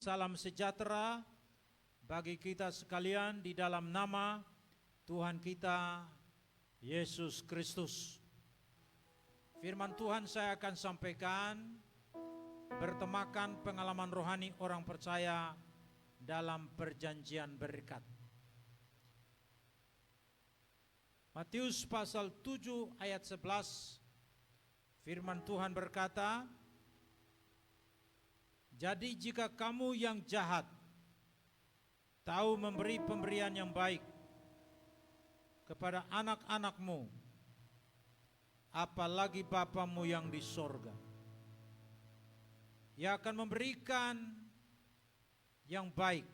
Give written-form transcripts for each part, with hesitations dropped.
Salam sejahtera bagi kita sekalian di dalam nama Tuhan kita Yesus Kristus. Firman Tuhan saya akan sampaikan bertemakan pengalaman rohani orang percaya dalam perjanjian berkat. Matius pasal 7 ayat 11, firman Tuhan berkata, jadi jika kamu yang jahat tahu memberi pemberian yang baik kepada anak-anakmu, apalagi Bapamu yang di sorga. Ia akan memberikan yang baik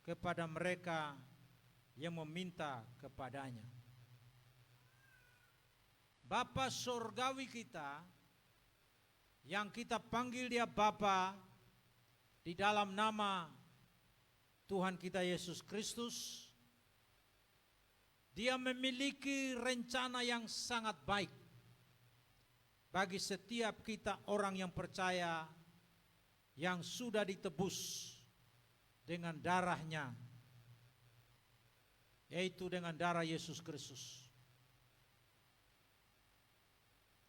kepada mereka yang meminta kepadanya. Bapa sorgawi kita, yang kita panggil dia Bapa, di dalam nama Tuhan kita Yesus Kristus, dia memiliki rencana yang sangat baik bagi setiap kita orang yang percaya, yang sudah ditebus dengan darahnya, yaitu dengan darah Yesus Kristus.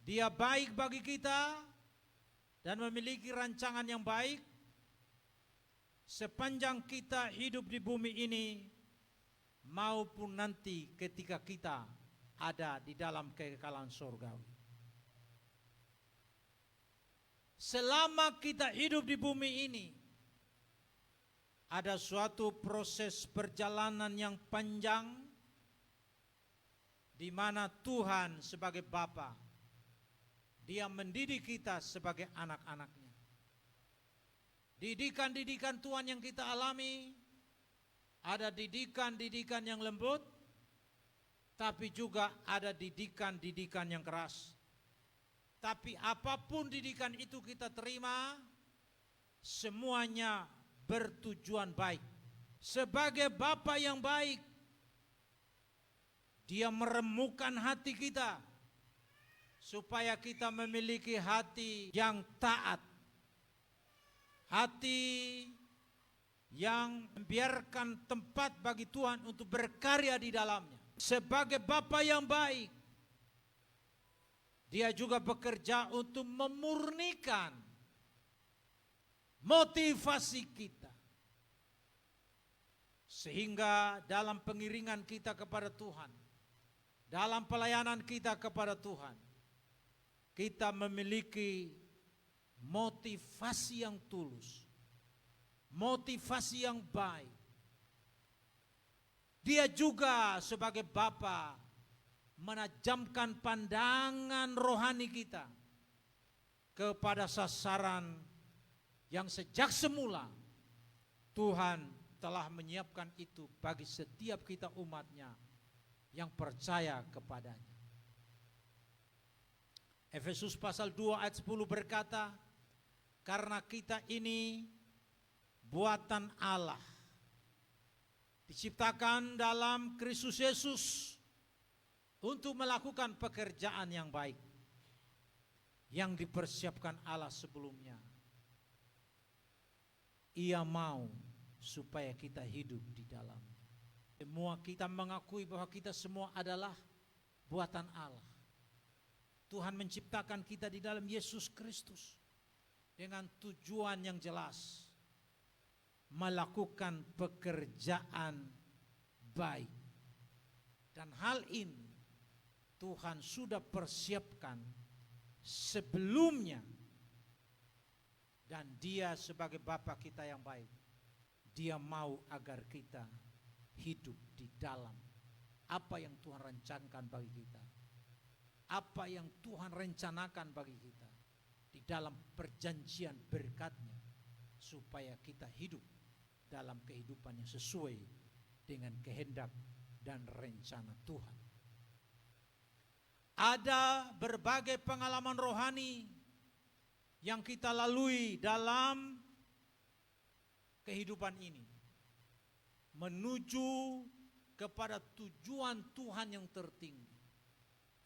Dia baik bagi kita dan memiliki rancangan yang baik sepanjang kita hidup di bumi ini maupun nanti ketika kita ada di dalam kekekalan surgawi. Selama kita hidup di bumi ini, ada suatu proses perjalanan yang panjang di mana Tuhan sebagai Bapa, dia mendidik kita sebagai anak-anaknya. Didikan-didikan Tuhan yang kita alami, ada didikan-didikan yang lembut, tapi juga ada didikan-didikan yang keras. Tapi apapun didikan itu kita terima, semuanya bertujuan baik. Sebagai Bapa yang baik, dia meremukkan hati kita, supaya kita memiliki hati yang taat, hati yang membiarkan tempat bagi Tuhan untuk berkarya di dalamnya. Sebagai Bapa yang baik, dia juga bekerja untuk memurnikan motivasi kita, sehingga dalam pengiringan kita kepada Tuhan, dalam pelayanan kita kepada Tuhan, kita memiliki motivasi yang tulus, motivasi yang baik. Dia juga sebagai Bapa menajamkan pandangan rohani kita kepada sasaran yang sejak semula Tuhan telah menyiapkan itu bagi setiap kita umatnya yang percaya kepadanya. Efesus pasal 2 ayat 10 berkata, karena kita ini buatan Allah, diciptakan dalam Kristus Yesus untuk melakukan pekerjaan yang baik yang dipersiapkan Allah sebelumnya. Ia mau supaya kita hidup di dalamnya. Semua kita mengakui bahwa kita semua adalah buatan Allah. Tuhan menciptakan kita di dalam Yesus Kristus dengan tujuan yang jelas, melakukan pekerjaan baik. Dan hal ini Tuhan sudah persiapkan sebelumnya. Dan dia sebagai Bapa kita yang baik, dia mau agar kita hidup di dalam apa yang Tuhan rencanakan bagi kita. Apa yang Tuhan rencanakan bagi kita di dalam perjanjian berkat-Nya, supaya kita hidup dalam kehidupan yang sesuai dengan kehendak dan rencana Tuhan. Ada berbagai pengalaman rohani yang kita lalui dalam kehidupan ini, menuju kepada tujuan Tuhan yang tertinggi,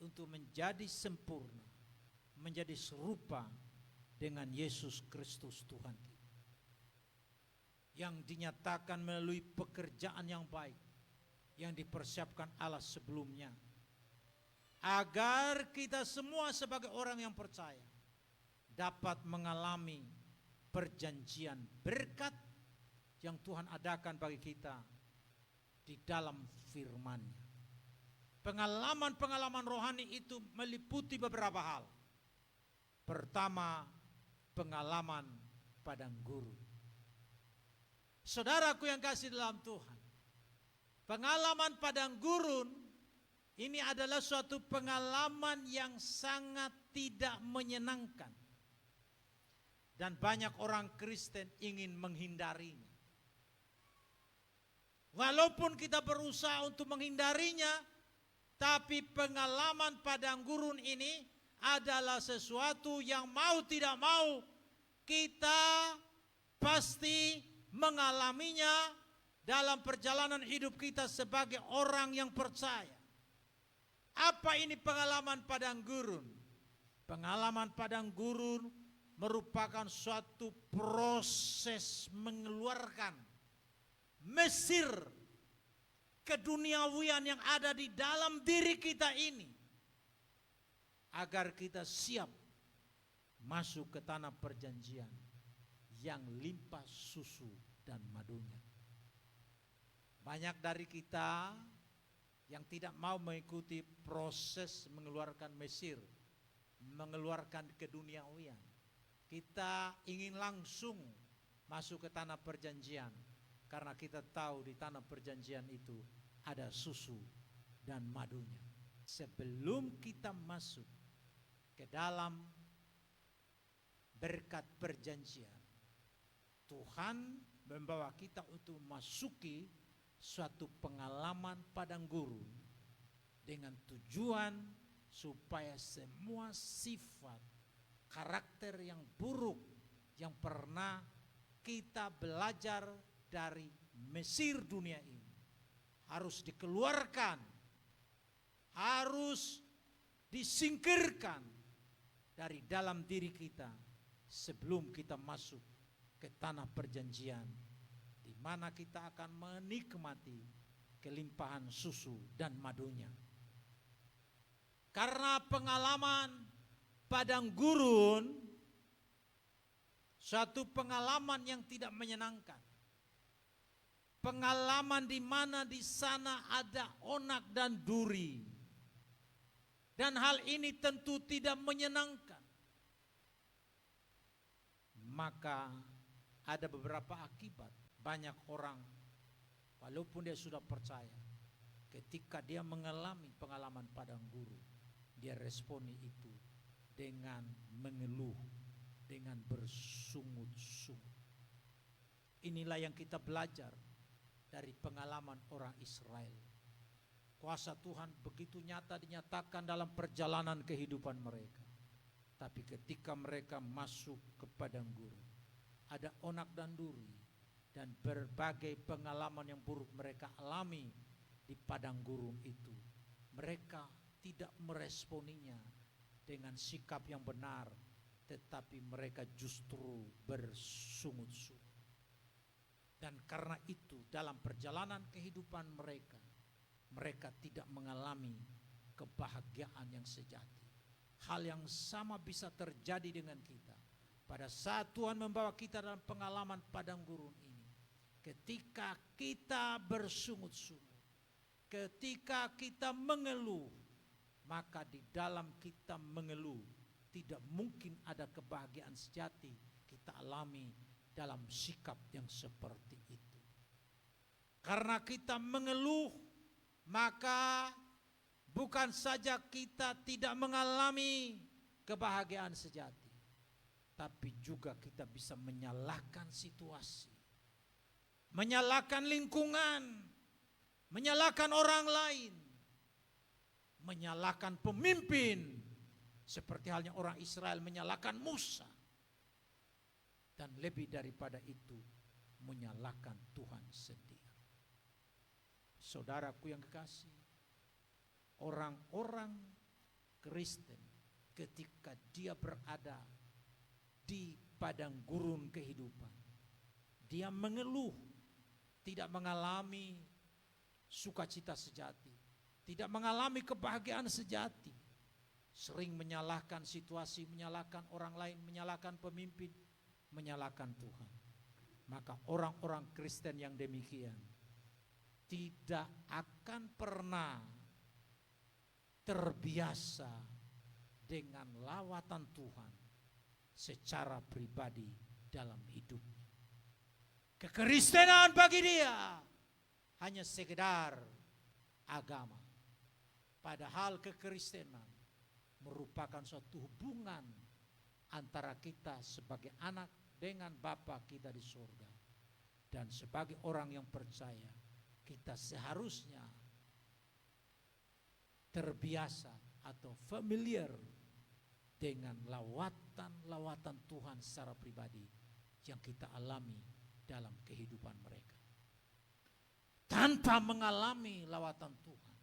untuk menjadi sempurna, menjadi serupa dengan Yesus Kristus Tuhan kita. yang dinyatakan melalui pekerjaan yang baik yang dipersiapkan Allah sebelumnya, agar kita semua sebagai orang yang percaya dapat mengalami perjanjian berkat yang Tuhan adakan bagi kita di dalam firman-Nya. Pengalaman-pengalaman rohani itu meliputi beberapa hal. Pertama, pengalaman padang gurun. Saudaraku yang kasih dalam Tuhan, pengalaman padang gurun ini adalah suatu pengalaman yang sangat tidak menyenangkan. Dan banyak orang Kristen ingin menghindarinya. Walaupun kita berusaha untuk menghindarinya, tapi pengalaman padang gurun ini adalah sesuatu yang mau tidak mau kita pasti mengalaminya dalam perjalanan hidup kita sebagai orang yang percaya. Apa ini pengalaman padang gurun? Pengalaman padang gurun merupakan suatu proses mengeluarkan Mesir keduniawian yang ada di dalam diri kita ini, agar kita siap masuk ke tanah perjanjian yang limpah susu dan madunya. Banyak dari kita yang tidak mau mengikuti proses mengeluarkan Mesir, mengeluarkan keduniawian. Kita ingin langsung masuk ke tanah perjanjian, karena kita tahu di tanah perjanjian itu ada susu dan madunya. Sebelum kita masuk ke dalam berkat perjanjian, Tuhan membawa kita untuk memasuki suatu pengalaman padang gurun dengan tujuan supaya semua sifat karakter yang buruk yang pernah kita belajar dari Mesir dunia ini harus dikeluarkan, harus disingkirkan dari dalam diri kita sebelum kita masuk ke tanah perjanjian, di mana kita akan menikmati kelimpahan susu dan madunya. Karena pengalaman padang gurun suatu pengalaman yang tidak menyenangkan. Pengalaman di mana di sana ada onak dan duri. Dan hal ini tentu tidak menyenangkan. Maka ada beberapa akibat. Banyak orang walaupun dia sudah percaya, ketika dia mengalami pengalaman padang gurun, dia responi itu dengan mengeluh, dengan bersungut-sungut. Inilah yang kita belajar dari pengalaman orang Israel. Kuasa Tuhan begitu nyata dinyatakan dalam perjalanan kehidupan mereka. Tapi ketika mereka masuk ke padang gurun, ada onak dan duri dan berbagai pengalaman yang buruk mereka alami di padang gurun itu. Mereka tidak meresponinya dengan sikap yang benar, tetapi mereka justru bersungut-sungut. Dan karena itu dalam perjalanan kehidupan mereka, mereka tidak mengalami kebahagiaan yang sejati. Hal yang sama bisa terjadi dengan kita. Pada saat Tuhan membawa kita dalam pengalaman padang gurun ini, ketika kita bersungut-sungut, ketika kita mengeluh, maka di dalam kita mengeluh tidak mungkin ada kebahagiaan sejati kita alami dalam sikap yang seperti itu. Karena kita mengeluh, maka bukan saja kita tidak mengalami kebahagiaan sejati, tapi juga kita bisa menyalahkan situasi, menyalahkan lingkungan, menyalahkan orang lain, menyalahkan pemimpin, seperti halnya orang Israel menyalahkan Musa. Dan lebih daripada itu, menyalahkan Tuhan sendiri. Saudaraku yang kekasih, orang-orang Kristen ketika dia berada di padang gurun kehidupan, Dia mengeluh, tidak mengalami sukacita sejati, tidak mengalami kebahagiaan sejati. Sering menyalahkan situasi, menyalahkan orang lain, menyalahkan pemimpin, menyalahkan Tuhan. Maka orang-orang Kristen yang demikian tidak akan pernah terbiasa dengan lawatan Tuhan secara pribadi dalam hidupnya. Kekristenan bagi dia hanya sekedar agama. Padahal kekristenan merupakan suatu hubungan antara kita sebagai anak dengan Bapa kita di surga. Dan sebagai orang yang percaya, kita seharusnya terbiasa atau familiar dengan lawatan-lawatan Tuhan secara pribadi yang kita alami dalam kehidupan mereka. Tanpa mengalami lawatan Tuhan,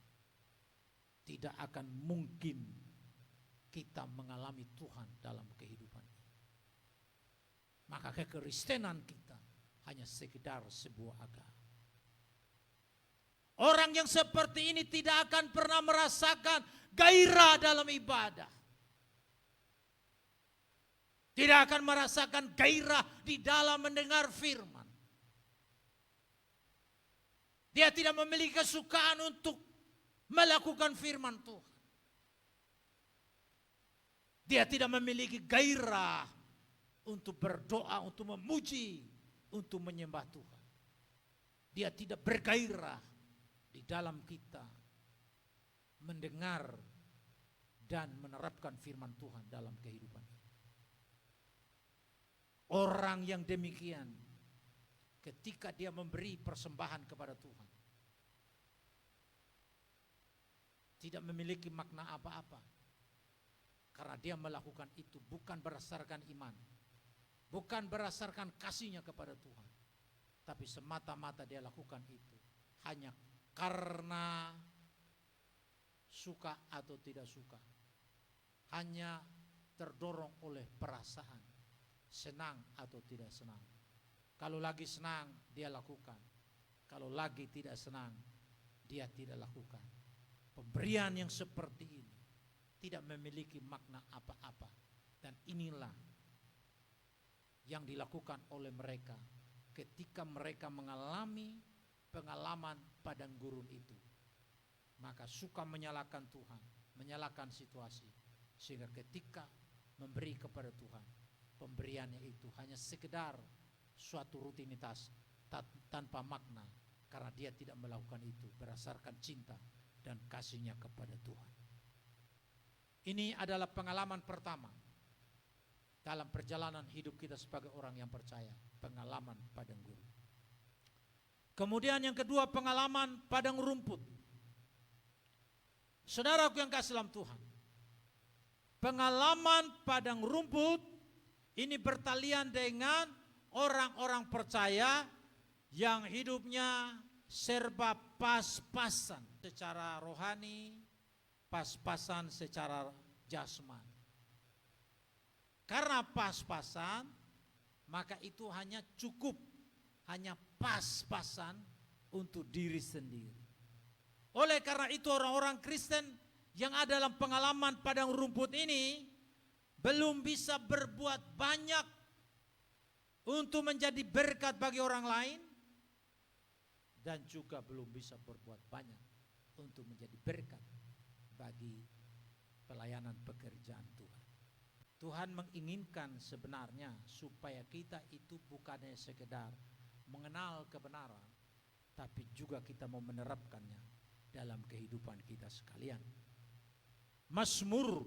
tidak akan mungkin kita mengalami Tuhan dalam kehidupan ini. Maka kekristenan kita hanya sekedar sebuah agama. Orang yang seperti ini tidak akan pernah merasakan gairah dalam ibadah. Tidak akan merasakan gairah di dalam mendengar firman. Dia tidak memiliki kesukaan untuk melakukan firman Tuhan. Dia tidak memiliki gairah untuk berdoa, untuk memuji, untuk menyembah Tuhan. Dia tidak bergairah di dalam kita mendengar dan menerapkan firman Tuhan dalam kehidupan ini. Orang yang demikian, ketika dia memberi persembahan kepada Tuhan, tidak memiliki makna apa-apa. Karena dia melakukan itu bukan berdasarkan iman, bukan berdasarkan kasihnya kepada Tuhan, tapi semata-mata dia lakukan itu hanya karena suka atau tidak suka, hanya terdorong oleh perasaan, senang atau tidak senang. Kalau lagi senang dia lakukan, kalau lagi tidak senang dia tidak lakukan. Pemberian yang seperti ini tidak memiliki makna apa-apa. Dan inilah yang dilakukan oleh mereka ketika mereka mengalami pengalaman padang gurun itu. Maka suka menyalahkan Tuhan, menyalahkan situasi. Sehingga ketika memberi kepada Tuhan, pemberiannya itu hanya sekedar suatu rutinitas tanpa makna. Karena dia tidak melakukan itu berdasarkan cinta dan kasihnya kepada Tuhan. Ini adalah pengalaman pertama dalam perjalanan hidup kita sebagai orang yang percaya, pengalaman padang gurun. Kemudian yang kedua, pengalaman padang rumput. Saudaraku yang kasih dalam Tuhan, pengalaman padang rumput ini bertalian dengan orang-orang percaya yang hidupnya serba pas-pasan secara rohani, pas-pasan secara jasmani. Karena pas-pasan, maka itu hanya cukup, hanya pas-pasan untuk diri sendiri. Oleh karena itu orang-orang Kristen yang ada dalam pengalaman padang rumput ini belum bisa berbuat banyak untuk menjadi berkat bagi orang lain, dan juga belum bisa berbuat banyak untuk menjadi berkat bagi pelayanan pekerjaan Tuhan. Tuhan menginginkan sebenarnya supaya kita itu bukannya sekedar mengenal kebenaran, tapi juga kita mau menerapkannya dalam kehidupan kita sekalian. Mazmur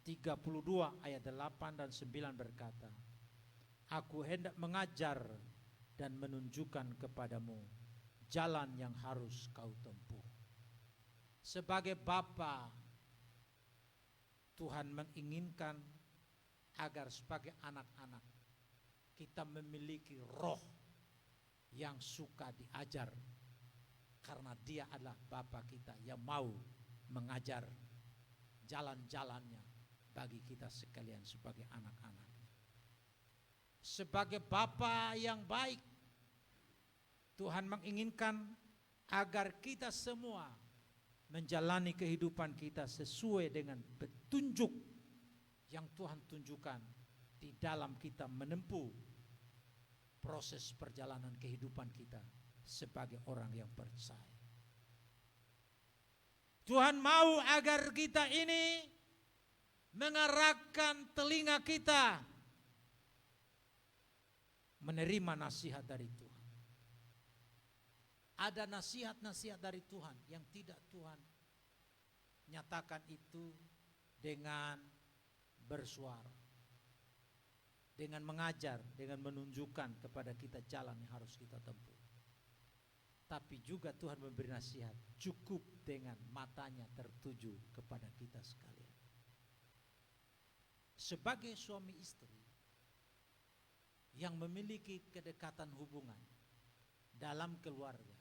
32 ayat 8 dan 9 berkata, Aku hendak mengajar dan menunjukkan kepadamu jalan yang harus kau tempuh. Sebagai Bapa, Tuhan menginginkan agar sebagai anak-anak kita memiliki roh yang suka diajar, karena Dia adalah Bapa kita yang mau mengajar jalan-jalannya bagi kita sekalian sebagai anak-anaknya. Sebagai Bapa yang baik, Tuhan menginginkan agar kita semua menjalani kehidupan kita sesuai dengan petunjuk yang Tuhan tunjukkan di dalam kita menempuh proses perjalanan kehidupan kita sebagai orang yang percaya. Tuhan mau agar kita ini mengarahkan telinga kita menerima nasihat dari Tuhan. Ada nasihat-nasihat dari Tuhan yang tidak Tuhan nyatakan itu dengan bersuara, dengan mengajar, dengan menunjukkan kepada kita jalan yang harus kita tempuh. Tapi juga Tuhan memberi nasihat cukup dengan matanya tertuju kepada kita sekalian. Sebagai suami istri yang memiliki kedekatan hubungan dalam keluarga,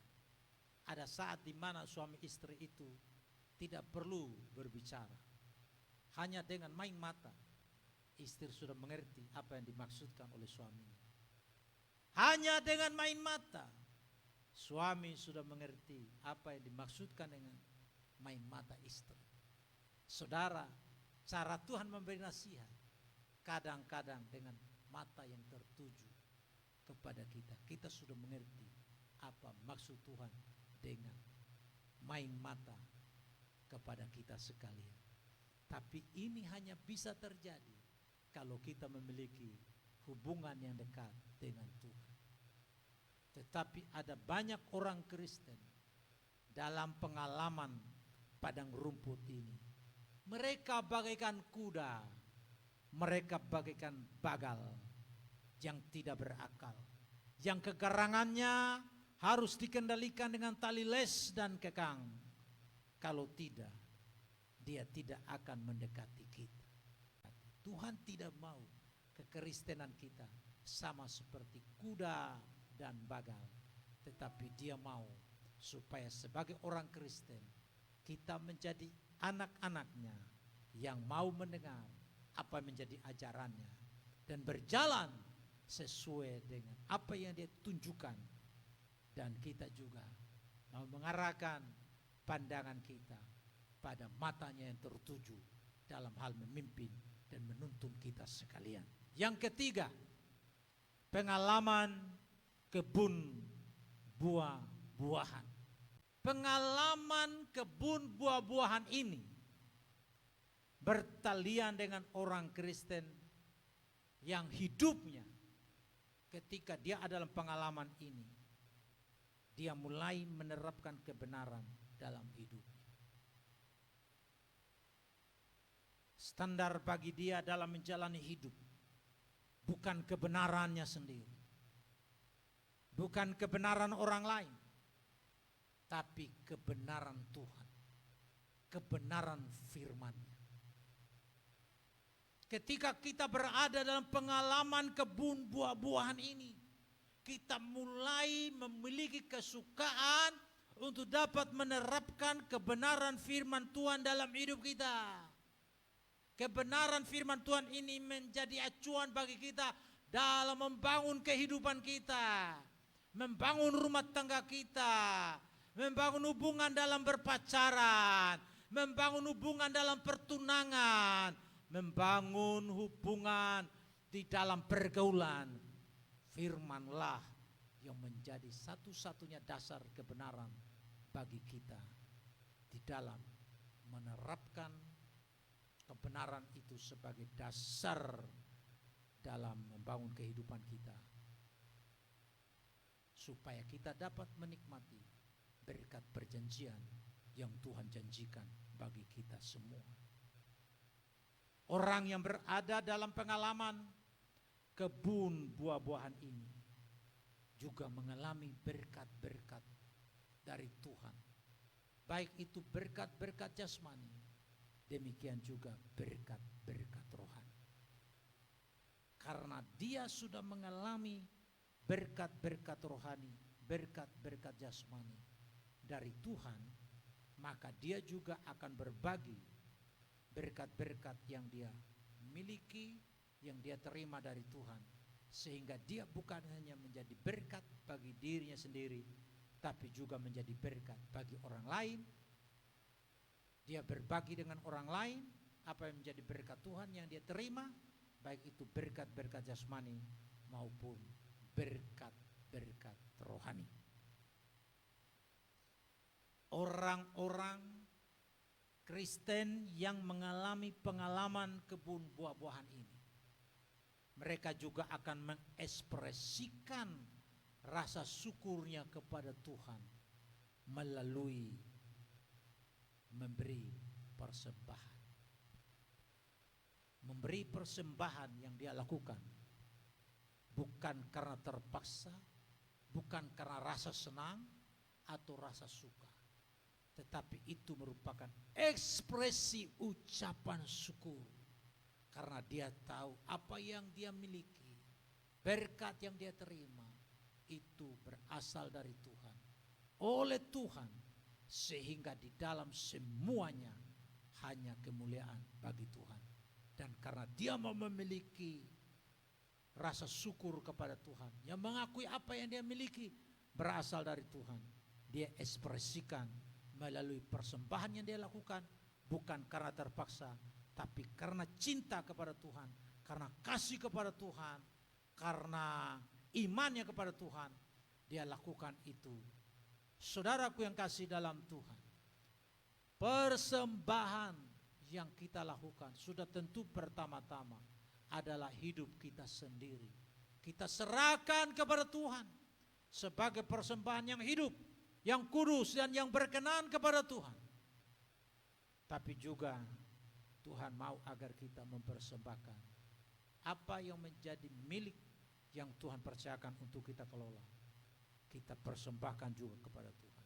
ada saat di mana suami istri itu tidak perlu berbicara. Hanya dengan main mata, istri sudah mengerti apa yang dimaksudkan oleh suaminya. Hanya dengan main mata, suami sudah mengerti apa yang dimaksudkan dengan main mata istri. Saudara, cara Tuhan memberi nasihat kadang-kadang dengan mata yang tertuju kepada kita. Kita sudah mengerti apa maksud Tuhan dengan main mata kepada kita sekalian. Tapi ini hanya bisa terjadi kalau kita memiliki hubungan yang dekat dengan Tuhan. Tetapi ada banyak orang Kristen dalam pengalaman padang rumput ini. Mereka bagaikan kuda, mereka bagaikan bagal yang tidak berakal, yang kegarangannya harus dikendalikan dengan tali les dan kekang. Kalau tidak, dia tidak akan mendekati kita. Tuhan tidak mau kekristenan kita sama seperti kuda dan bagal, tetapi dia mau supaya sebagai orang Kristen kita menjadi anak-anaknya yang mau mendengar apa menjadi ajarannya dan berjalan sesuai dengan apa yang dia tunjukkan, dan kita juga mau mengarahkan pandangan kita pada matanya yang tertuju dalam hal memimpin dan menuntun kita sekalian. Yang ketiga, pengalaman kebun buah-buahan. Pengalaman kebun buah-buahan ini bertalian dengan orang Kristen yang hidupnya ketika dia ada dalam pengalaman ini, dia mulai menerapkan kebenaran dalam hidupnya. Standar bagi dia dalam menjalani hidup bukan kebenarannya sendiri, bukan kebenaran orang lain, tapi kebenaran Tuhan, kebenaran firman-Nya. Ketika kita berada dalam pengalaman kebun buah-buahan ini, kita mulai memiliki kesukaan untuk dapat menerapkan kebenaran firman Tuhan dalam hidup kita. Kebenaran firman Tuhan ini menjadi acuan bagi kita dalam membangun kehidupan kita, membangun rumah tangga kita, membangun hubungan dalam berpacaran, membangun hubungan dalam pertunangan, membangun hubungan di dalam pergaulan. Firmanlah yang menjadi satu-satunya dasar kebenaran bagi kita di dalam menerapkan kebenaran itu sebagai dasar dalam membangun kehidupan kita, supaya kita dapat menikmati berkat perjanjian yang Tuhan janjikan bagi kita semua. Orang yang berada dalam pengalaman kebun buah-buahan ini juga mengalami berkat-berkat dari Tuhan, baik itu berkat-berkat jasmani, demikian juga berkat-berkat rohani. Karena dia sudah mengalami berkat-berkat rohani, berkat-berkat jasmani dari Tuhan, maka dia juga akan berbagi berkat-berkat yang dia miliki, yang dia terima dari Tuhan sehingga dia bukan hanya menjadi berkat bagi dirinya sendiri, tapi juga menjadi berkat bagi orang lain. Dia berbagi dengan orang lain apa yang menjadi berkat Tuhan yang dia terima, baik itu berkat-berkat jasmani maupun berkat-berkat rohani. Orang-orang Kristen yang mengalami pengalaman kebun buah-buahan ini, mereka juga akan mengekspresikan rasa syukurnya kepada Tuhan melalui memberi persembahan. Memberi persembahan yang dia lakukan bukan karena terpaksa, bukan karena rasa senang atau rasa suka, tetapi itu merupakan ekspresi ucapan syukur karena dia tahu apa yang dia miliki, berkat yang dia terima itu berasal dari Tuhan, oleh Tuhan, sehingga di dalam semuanya hanya kemuliaan bagi Tuhan. Dan karena dia mau memiliki rasa syukur kepada Tuhan, yang mengakui apa yang dia miliki berasal dari Tuhan, dia ekspresikan melalui persembahan yang dia lakukan, bukan karena terpaksa, tapi karena cinta kepada Tuhan, karena kasih kepada Tuhan, karena imannya kepada Tuhan, dia lakukan itu. Saudaraku yang kasih dalam Tuhan, persembahan yang kita lakukan sudah tentu pertama-tama adalah hidup kita sendiri. Kita serahkan kepada Tuhan sebagai persembahan yang hidup, yang kudus dan yang berkenan kepada Tuhan. Tapi juga Tuhan mau agar kita mempersembahkan apa yang menjadi milik yang Tuhan percayakan untuk kita kelola. Kita persembahkan juga kepada Tuhan.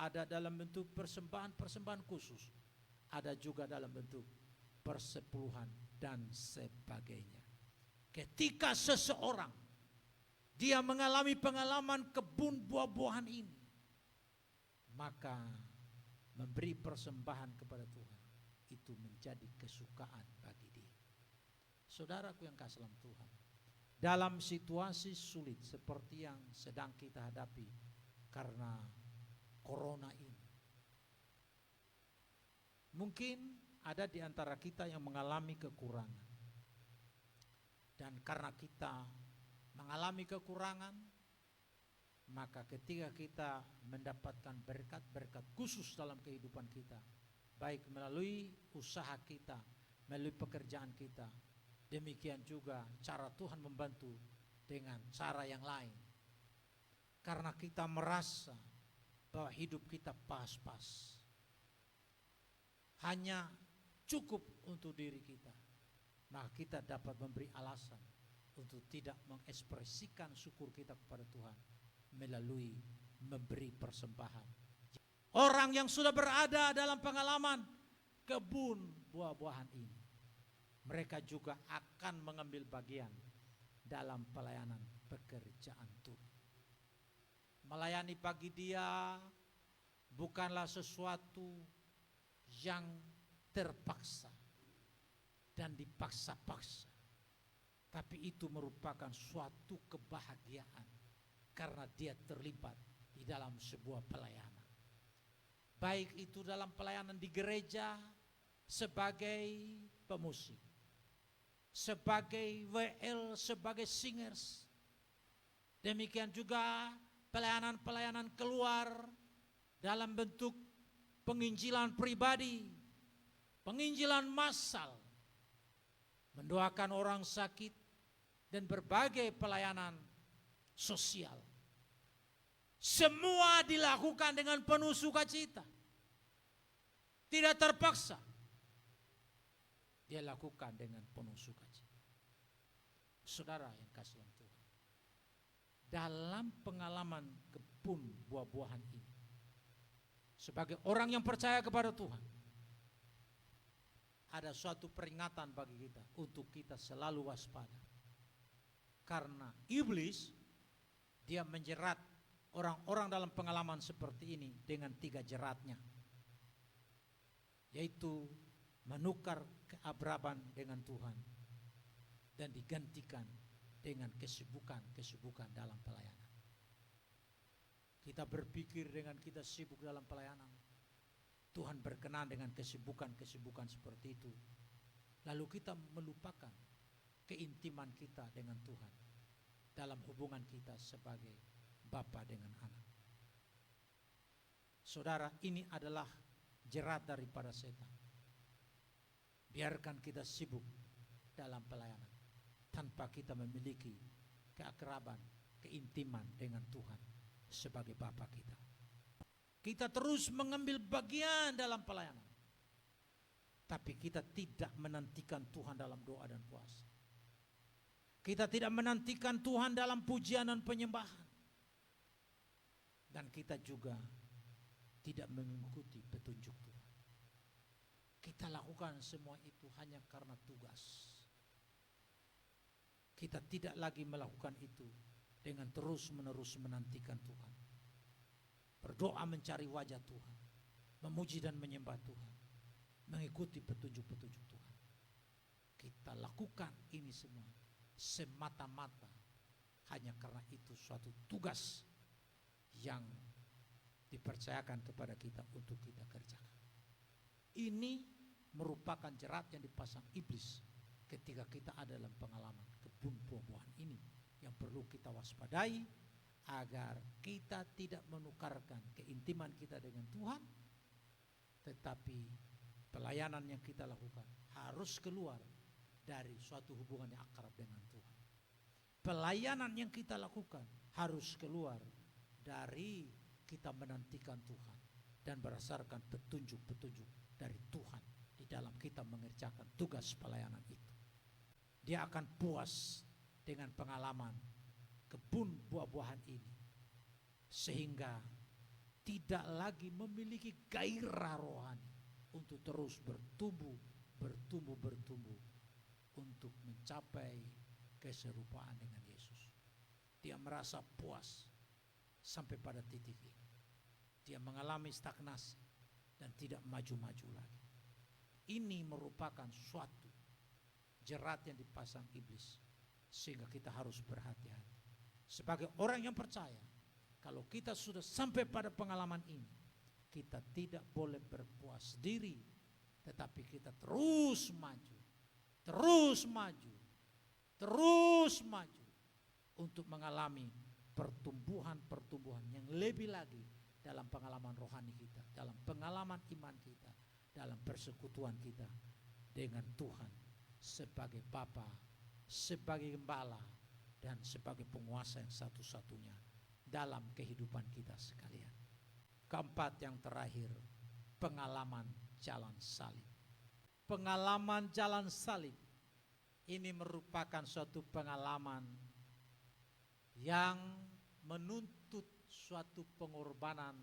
Ada dalam bentuk persembahan khusus, ada juga dalam bentuk persepuluhan dan sebagainya. Ketika seseorang dia mengalami pengalaman kebun buah-buahan ini, maka memberi persembahan kepada Tuhan itu menjadi kesukaan bagi dia. Saudaraku yang kasih dalam Tuhan, dalam situasi sulit seperti yang sedang kita hadapi karena corona ini, mungkin ada di antara kita yang mengalami kekurangan. Dan karena kita mengalami kekurangan, maka ketika kita mendapatkan berkat-berkat khusus dalam kehidupan kita, baik melalui usaha kita, melalui pekerjaan kita, demikian juga cara Tuhan membantu dengan cara yang lain. Karena kita merasa bahwa hidup kita pas-pas, hanya cukup untuk diri kita, maka kita dapat memberi alasan untuk tidak mengekspresikan syukur kita kepada Tuhan melalui memberi persembahan. Orang yang sudah berada dalam pengalaman kebun buah-buahan ini, mereka juga akan mengambil bagian dalam pelayanan pekerjaan Tuhan. Melayani bagi dia bukanlah sesuatu yang terpaksa dan dipaksa-paksa, tapi itu merupakan suatu kebahagiaan karena dia terlibat di dalam sebuah pelayanan. Baik itu dalam pelayanan di gereja sebagai pemusik, sebagai WL, sebagai singers. Demikian juga pelayanan-pelayanan keluar dalam bentuk penginjilan pribadi, penginjilan massal, mendoakan orang sakit, dan berbagai pelayanan sosial. Semua dilakukan dengan penuh sukacita, tidak terpaksa. Dia lakukan dengan penuh sukacita. Saudara yang kasih dalam Tuhan, dalam pengalaman kebun buah-buahan ini, sebagai orang yang percaya kepada Tuhan, ada suatu peringatan bagi kita untuk kita selalu waspada. Karena iblis, dia menjerat orang-orang dalam pengalaman seperti ini dengan 3 jeratnya, yaitu menukar keakraban dengan Tuhan dan digantikan dengan kesibukan dalam pelayanan. Kita berpikir dengan kita sibuk dalam pelayanan, Tuhan berkenan dengan kesibukan seperti itu. Lalu kita melupakan keintiman kita dengan Tuhan dalam hubungan kita sebagai bapa dengan anak. Saudara, ini adalah jerat daripada setan. Biarkan kita sibuk dalam pelayanan tanpa kita memiliki keakraban, keintiman dengan Tuhan sebagai bapa kita. Kita terus mengambil bagian dalam pelayanan, tapi kita tidak menantikan Tuhan dalam doa dan puasa. Kita tidak menantikan Tuhan dalam pujian dan penyembahan. Dan kita juga tidak mengikuti petunjuk Tuhan. Kita lakukan semua itu hanya karena tugas. Kita tidak lagi melakukan itu dengan terus-menerus menantikan Tuhan. Berdoa mencari wajah Tuhan, memuji dan menyembah Tuhan, mengikuti petunjuk-petunjuk Tuhan. Kita lakukan ini semua semata-mata hanya karena itu suatu tugas yang dipercayakan kepada kita untuk kita kerjakan. Ini merupakan jerat yang dipasang iblis ketika kita ada dalam pengalaman kebun buah-buahan ini, yang perlu kita waspadai agar kita tidak menukarkan keintiman kita dengan Tuhan, tetapi pelayanan yang kita lakukan harus keluar dari suatu hubungan yang akrab dengan Tuhan. Pelayanan yang kita lakukan harus keluar dari kita menantikan Tuhan dan berdasarkan petunjuk-petunjuk dari Tuhan di dalam kita mengerjakan tugas pelayanan itu. Dia akan puas dengan pengalaman kebun buah-buahan ini, sehingga tidak lagi memiliki gairah rohani untuk terus bertumbuh untuk mencapai keserupaan dengan Yesus. Dia merasa puas sampai pada titik ini. Dia mengalami stagnasi dan tidak maju-maju lagi. Ini merupakan suatu jerat yang dipasang iblis, sehingga kita harus berhati-hati. Sebagai orang yang percaya, kalau kita sudah sampai pada pengalaman ini, kita tidak boleh berpuas diri, tetapi kita terus maju untuk mengalami pertumbuhan yang lebih lagi dalam pengalaman rohani kita, dalam pengalaman iman kita, dalam persekutuan kita dengan Tuhan sebagai Bapa, sebagai Gembala, dan sebagai penguasa yang satu-satunya dalam kehidupan kita sekalian. Keempat, yang terakhir, pengalaman jalan salib. Pengalaman jalan salib ini merupakan suatu pengalaman yang menuntut suatu pengorbanan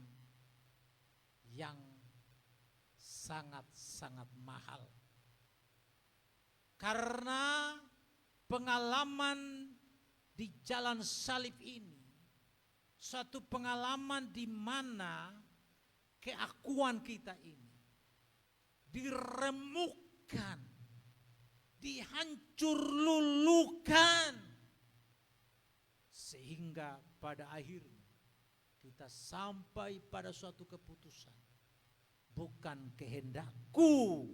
yang sangat-sangat mahal. Karena pengalaman di jalan salib ini suatu pengalaman di mana keakuan kita ini diremukkan, dihancur lulukan, sehingga pada akhirnya kita sampai pada suatu keputusan, bukan kehendakku,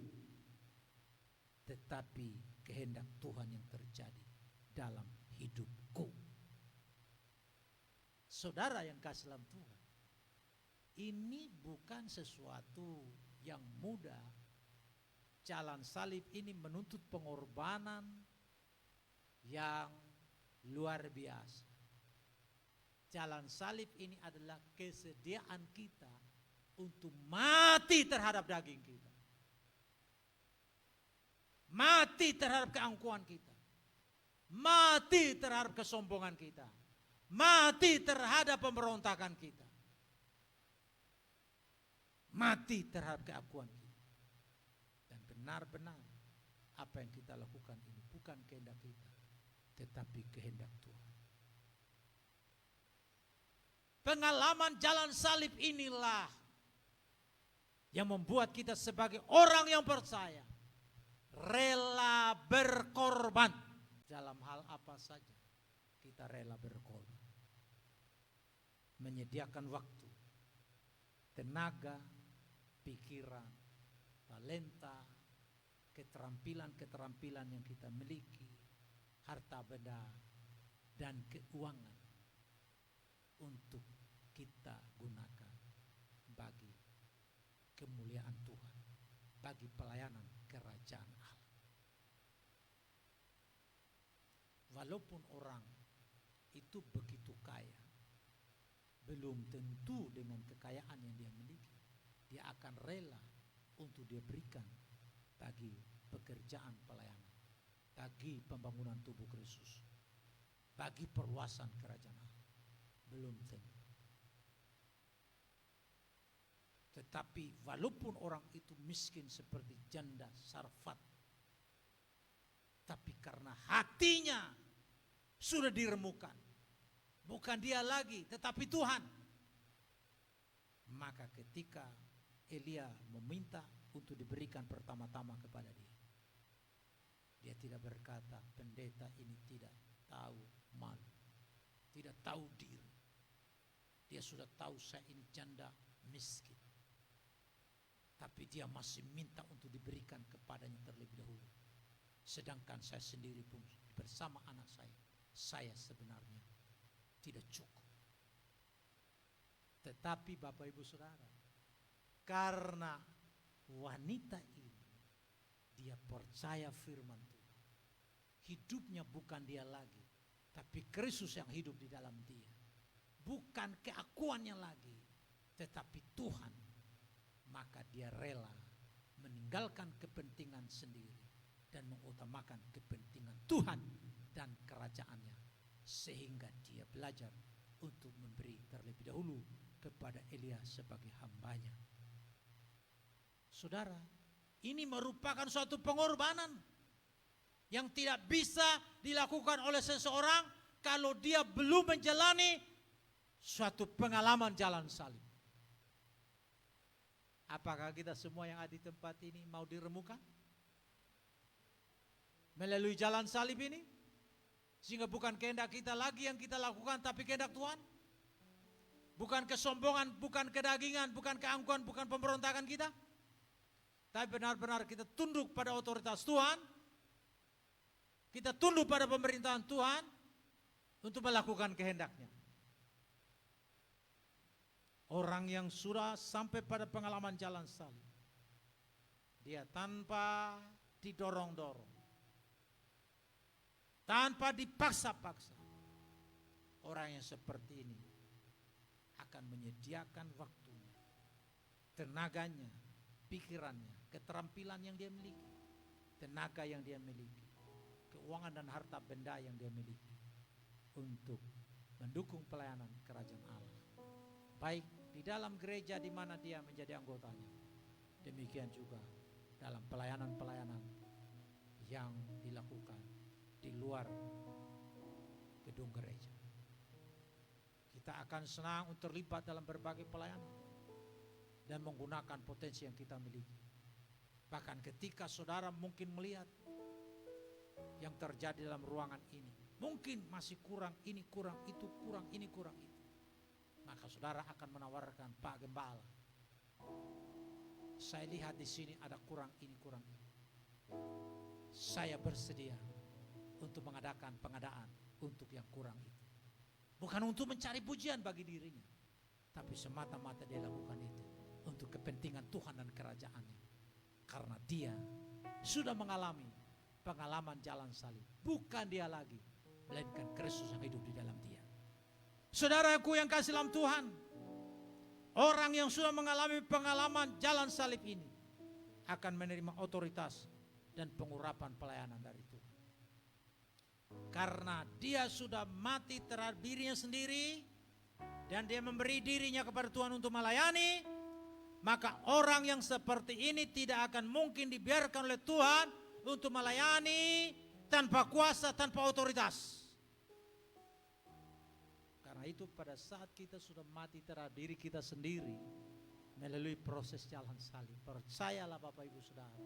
tetapi kehendak Tuhan yang terjadi dalam hidupku. Saudara yang kasih dalam Tuhan, ini bukan sesuatu yang mudah. Jalan salib ini menuntut pengorbanan yang luar biasa. Jalan salib ini adalah kesediaan kita untuk mati terhadap daging kita, mati terhadap keangkuhan kita, mati terhadap kesombongan kita, mati terhadap pemberontakan kita, mati terhadap keakuan kita. Dan benar-benar apa yang kita lakukan ini bukan kehendak kita, tetapi kehendak Tuhan. Pengalaman jalan salib inilah yang membuat kita sebagai orang yang percaya rela berkorban dalam hal apa saja kita rela berkorban, menyediakan waktu, tenaga, pikiran, talenta, keterampilan-keterampilan yang kita miliki, harta benda dan keuangan untuk kita gunakan bagi kemuliaan Tuhan, bagi pelayanan kerajaan Allah. Walaupun orang itu begitu kaya, belum tentu dengan kekayaan yang dia miliki dia akan rela untuk dia berikan bagi pekerjaan pelayanan, bagi pembangunan tubuh Kristus, bagi perluasan kerajaan Allah. Belum tentu. Tetapi walaupun orang itu miskin seperti janda Sarfat, tapi karena hatinya sudah diremukan, bukan dia lagi tetapi Tuhan, maka ketika Elia meminta untuk diberikan pertama-tama kepada dia, dia tidak berkata, pendeta ini tidak tahu malu, tidak tahu diri. Dia sudah tahu saya ini janda miskin, tapi dia masih minta untuk diberikan kepadanya terlebih dahulu. Sedangkan saya sendiri pun bersama anak saya sebenarnya tidak cukup. Tetapi Bapak Ibu Saudara, karena wanita ini dia percaya firman Tuhan, hidupnya bukan dia lagi, tapi Kristus yang hidup di dalam dia. Bukan keakuannya lagi, tetapi Tuhan. Maka dia rela meninggalkan kepentingan sendiri dan mengutamakan kepentingan Tuhan dan kerajaannya, sehingga dia belajar untuk memberi terlebih dahulu kepada Elia sebagai hambanya. Saudara, ini merupakan suatu pengorbanan yang tidak bisa dilakukan oleh seseorang kalau dia belum menjalani suatu pengalaman jalan salib. Apakah kita semua yang ada di tempat ini mau diremukan melalui jalan salib ini? Sehingga bukan kehendak kita lagi yang kita lakukan, tapi kehendak Tuhan. Bukan kesombongan, bukan kedagingan, bukan keangkuhan, bukan pemberontakan kita. Tapi benar-benar kita tunduk pada otoritas Tuhan. Kita tunduk pada pemerintahan Tuhan untuk melakukan kehendaknya. Orang yang sudah sampai pada pengalaman jalan salib, dia tanpa didorong-dorong, tanpa dipaksa-paksa, orang yang seperti ini akan menyediakan waktunya, tenaganya, pikirannya, keterampilan yang dia miliki, tenaga yang dia miliki, keuangan dan harta benda yang dia miliki untuk mendukung pelayanan kerajaan Allah. Baik di dalam gereja di mana dia menjadi anggotanya, demikian juga dalam pelayanan-pelayanan yang dilakukan di luar gedung gereja. Kita akan senang untuk terlibat dalam berbagai pelayanan dan menggunakan potensi yang kita miliki. Bahkan ketika saudara mungkin melihat yang terjadi dalam ruangan ini, mungkin masih kurang, ini kurang, itu kurang, ini kurang, itu. Maka saudara akan menawarkan, Pak Gembala, saya lihat di sini ada kurang ini, kurang ini. Saya bersedia untuk mengadakan pengadaan untuk yang kurang itu. Bukan untuk mencari pujian bagi dirinya, tapi semata-mata dia lakukan itu untuk kepentingan Tuhan dan kerajaannya. Karena dia sudah mengalami pengalaman jalan salib. Bukan dia lagi, melainkan Kristus yang hidup di dalam dia. Saudaraku yang kasih dalam Tuhan, orang yang sudah mengalami pengalaman jalan salib ini akan menerima otoritas dan pengurapan pelayanan dari Tuhan. Karena dia sudah mati terhadap dirinya sendiri dan dia memberi dirinya kepada Tuhan untuk melayani, maka orang yang seperti ini tidak akan mungkin dibiarkan oleh Tuhan untuk melayani tanpa kuasa, tanpa otoritas. Karena itu pada saat kita sudah mati terhadap diri kita sendiri melalui proses jalan salib, percayalah Bapak Ibu Saudara,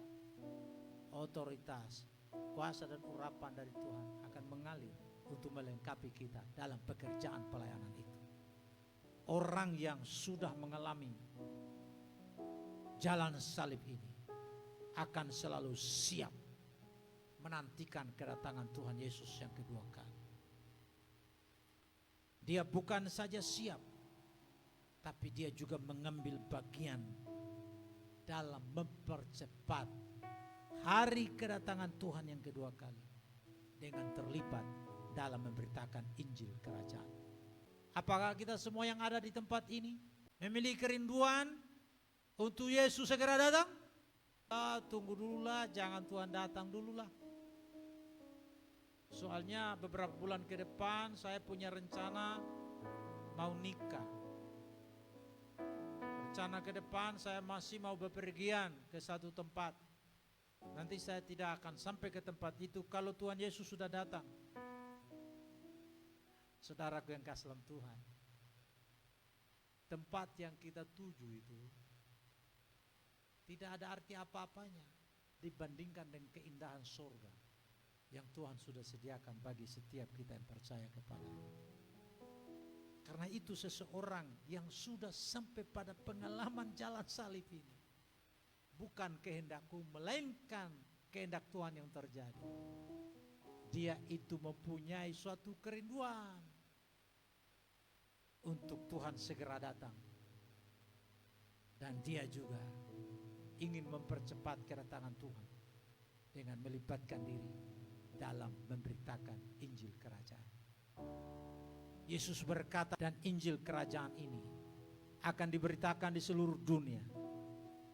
otoritas, kuasa dan urapan dari Tuhan akan mengalir untuk melengkapi kita dalam pekerjaan pelayanan itu. Orang yang sudah mengalami jalan salib ini akan selalu siap menantikan kedatangan Tuhan Yesus yang kedua kali. Dia bukan saja siap, tapi dia juga mengambil bagian dalam mempercepat hari kedatangan Tuhan yang kedua kali dengan terlibat dalam memberitakan Injil Kerajaan. Apakah kita semua yang ada di tempat ini memiliki kerinduan untuk Yesus segera datang? Tunggu dululah, jangan Tuhan datang dululah. Soalnya beberapa bulan ke depan saya punya rencana mau nikah. Rencana ke depan saya masih mau bepergian ke satu tempat. Nanti saya tidak akan sampai ke tempat itu kalau Tuhan Yesus sudah datang. Saudaraku yang kasih dalam Tuhan, tempat yang kita tuju itu tidak ada arti apa-apanya dibandingkan dengan keindahan surga yang Tuhan sudah sediakan bagi setiap kita yang percaya kepada-Nya. Karena itu seseorang yang sudah sampai pada pengalaman jalan salib ini, bukan kehendakku melainkan kehendak Tuhan yang terjadi. Dia itu mempunyai suatu kerinduan untuk Tuhan segera datang. Dan dia juga ingin mempercepat kedatangan Tuhan dengan melibatkan diri dalam memberitakan Injil Kerajaan. Yesus berkata, dan Injil Kerajaan ini akan diberitakan di seluruh dunia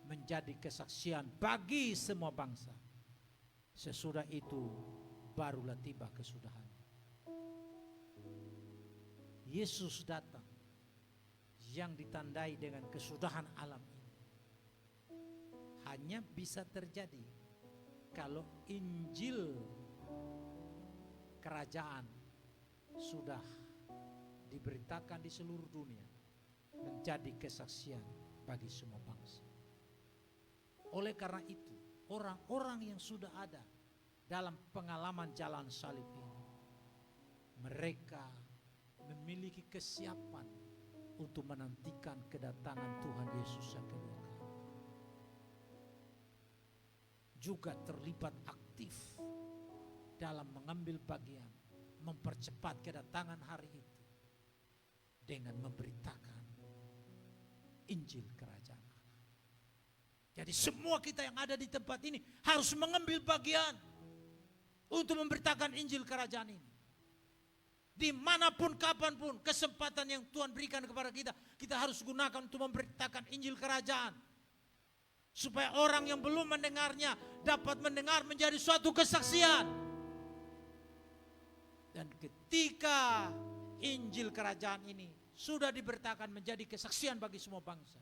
menjadi kesaksian bagi semua bangsa. Sesudah itu barulah tiba kesudahan. Yesus datang yang ditandai dengan kesudahan alam ini hanya bisa terjadi kalau Injil Kerajaan sudah diberitakan di seluruh dunia menjadi kesaksian bagi semua bangsa. Oleh karena itu, orang-orang yang sudah ada dalam pengalaman jalan salib ini, mereka memiliki kesiapan untuk menantikan kedatangan Tuhan Yesus yang kedua kali. Juga terlibat aktif dalam mengambil bagian mempercepat kedatangan hari itu dengan memberitakan Injil Kerajaan Allah. Jadi semua kita yang ada di tempat ini harus mengambil bagian untuk memberitakan Injil Kerajaan ini. Dimanapun, kapanpun, kesempatan yang Tuhan berikan kepada kita, kita harus gunakan untuk memberitakan Injil Kerajaan. Supaya orang yang belum mendengarnya dapat mendengar menjadi suatu kesaksian. Dan ketika Injil Kerajaan ini sudah diberitakan menjadi kesaksian bagi semua bangsa,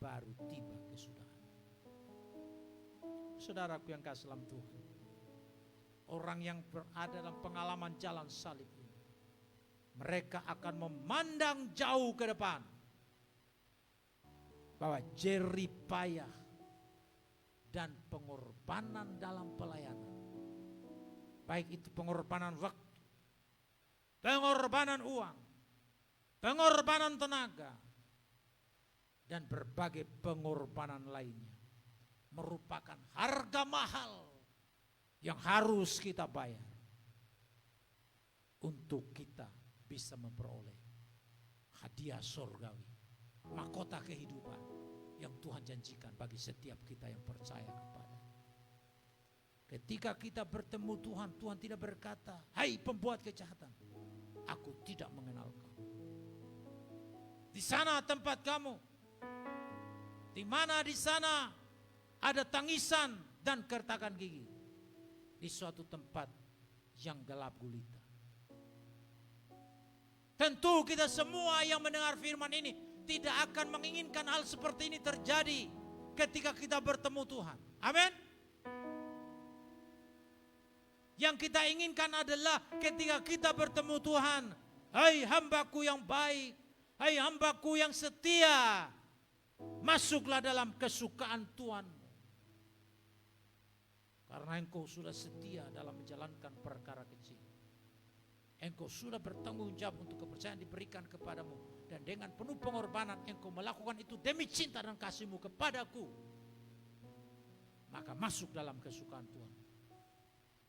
baru tiba kesudahan. Saudaraku yang kasih dalam Tuhan, orang yang berada dalam pengalaman jalan salib ini, mereka akan memandang jauh ke depan bahwa jerih payah dan pengorbanan dalam pelayanan, baik itu pengorbanan waktu, pengorbanan uang, pengorbanan tenaga, dan berbagai pengorbanan lainnya, merupakan harga mahal yang harus kita bayar untuk kita bisa memperoleh hadiah surgawi, mahkota kehidupan yang Tuhan janjikan bagi setiap kita yang percaya kepada. Ketika kita bertemu Tuhan, Tuhan tidak berkata, "Hai pembuat kejahatan, aku tidak mengenal kamu. Di sana tempat kamu, di mana di sana ada tangisan dan kertakan gigi, di suatu tempat yang gelap gulita." Tentu kita semua yang mendengar firman ini tidak akan menginginkan hal seperti ini terjadi ketika kita bertemu Tuhan. Amin. Yang kita inginkan adalah ketika kita bertemu Tuhan, "Hai hambaku yang baik, hai hambaku yang setia, masuklah dalam kesukaan Tuhan. Karena engkau sudah setia dalam menjalankan perkara kecil, Engkau sudah bertanggung jawab untuk kepercayaan diberikan kepadamu. Dan dengan penuh pengorbanan engkau melakukan itu demi cinta dan kasihmu kepadaku. Maka masuk dalam kesukaan Tuhan.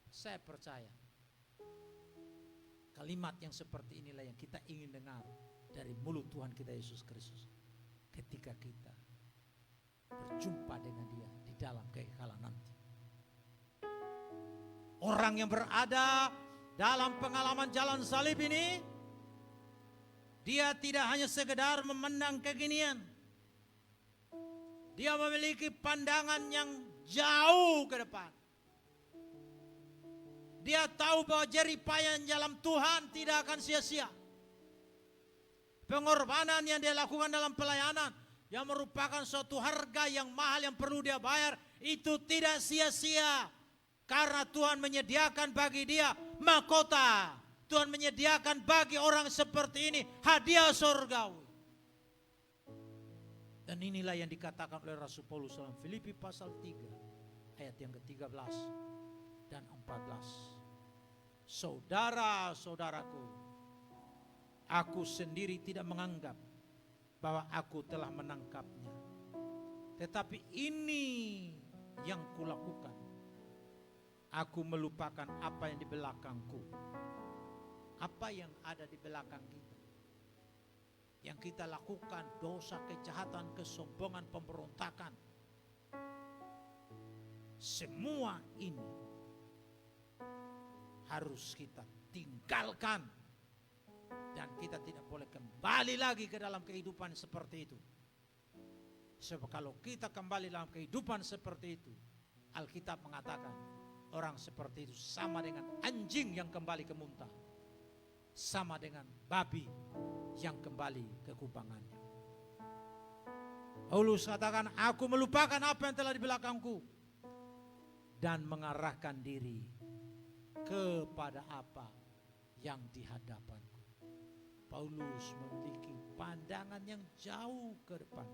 Saya percaya kalimat yang seperti inilah yang kita ingin dengar dari mulut Tuhan kita Yesus Kristus ketika kita berjumpa dengan Dia di dalam kekekalan nanti. Orang yang berada dalam pengalaman jalan salib ini, dia tidak hanya sekedar memandang kekinian. Dia memiliki pandangan yang jauh ke depan. Dia tahu bahwa jeripaya dalam Tuhan tidak akan sia-sia. Pengorbanan yang dia lakukan dalam pelayanan, yang merupakan suatu harga yang mahal yang perlu dia bayar, itu tidak sia-sia. Karena Tuhan menyediakan bagi dia mahkota. Tuhan menyediakan bagi orang seperti ini hadiah surgawi. Dan inilah yang dikatakan oleh Rasul Paulus dalam Filipi pasal 3 ayat yang ke-13 dan 14. Saudara-saudaraku, aku sendiri tidak menganggap bahwa aku telah menangkapnya. Tetapi ini yang kulakukan. Aku melupakan apa yang di belakangku. Apa yang ada di belakang kita. Yang kita lakukan, dosa, kejahatan, kesombongan, pemberontakan. Semua ini harus kita tinggalkan. Dan kita tidak boleh kembali lagi ke dalam kehidupan seperti itu. Sebab kalau kita kembali dalam kehidupan seperti itu, Alkitab mengatakan orang seperti itu sama dengan anjing yang kembali ke muntah. Sama dengan babi yang kembali ke kubangannya. Paulus katakan, aku melupakan apa yang telah di belakangku dan mengarahkan diri kepada apa yang di hadapanku. Paulus memiliki pandangan yang jauh ke depan.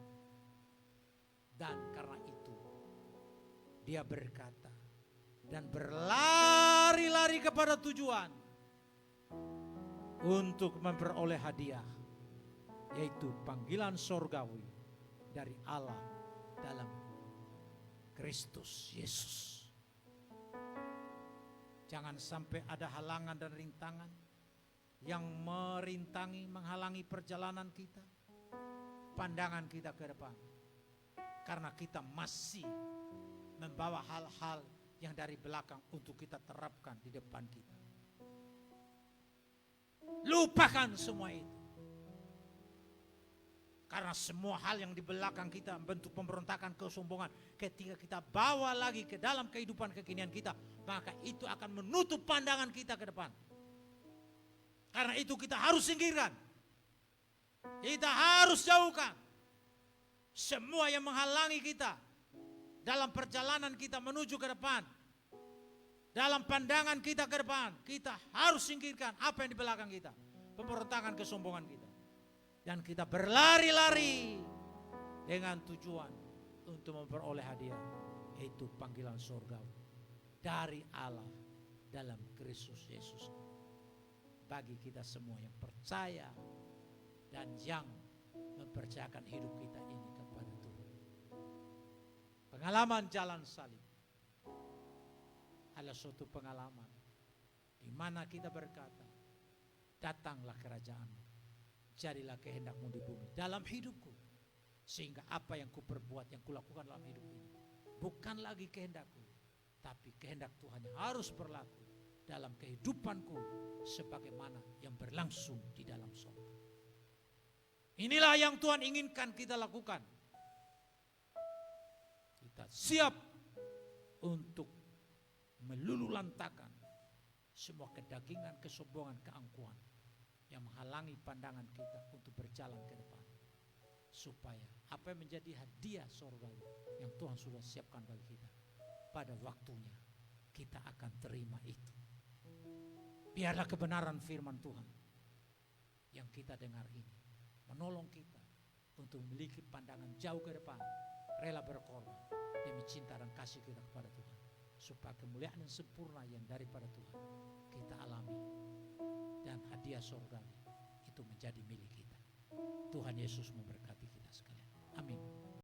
Dan karena itu dia berkata dan berlari-lari kepada tujuan untuk memperoleh hadiah, yaitu panggilan sorgawi dari Allah dalam Kristus Yesus. Jangan sampai ada halangan dan rintangan yang menghalangi perjalanan kita, pandangan kita ke depan. Karena kita masih membawa hal-hal yang dari belakang untuk kita terapkan di depan kita. Lupakan semua itu. Karena semua hal yang di belakang kita bentuk pemberontakan, kesombongan, ketika kita bawa lagi ke dalam kehidupan kekinian kita, maka itu akan menutup pandangan kita ke depan. Karena itu kita harus singkirkan. Kita harus jauhkan semua yang menghalangi kita dalam perjalanan kita menuju ke depan. Dalam pandangan kita ke depan, kita harus singkirkan apa yang di belakang kita. Pemberontakan, kesombongan kita. Dan kita berlari-lari dengan tujuan untuk memperoleh hadiah, yaitu panggilan surgawi dari Allah dalam Kristus Yesus. Bagi kita semua yang percaya dan yang mempercayakan hidup kita ini kepada Tuhan. Pengalaman jalan salib adalah suatu pengalaman di mana kita berkata, datanglah kerajaan-Mu, jadilah kehendak-Mu di bumi dalam hidupku, sehingga apa yang kuperbuat, yang kulakukan dalam hidup ini bukan lagi kehendakku, tapi kehendak Tuhan yang harus berlaku dalam kehidupanku sebagaimana yang berlangsung di dalam surga. Inilah yang Tuhan inginkan kita lakukan. Kita siap untuk melululantakan semua kedagingan, kesombongan, keangkuhan yang menghalangi pandangan kita untuk berjalan ke depan. Supaya apa yang menjadi hadiah surgawi yang Tuhan sudah siapkan bagi kita, pada waktunya kita akan terima itu. Biarlah kebenaran firman Tuhan yang kita dengar ini menolong kita untuk memiliki pandangan jauh ke depan, rela berkorban demi cinta dan kasih kita kepada Tuhan, supaya kemuliaan yang sempurna yang daripada Tuhan kita alami dan hadiah surgawi itu menjadi milik kita. Tuhan Yesus memberkati.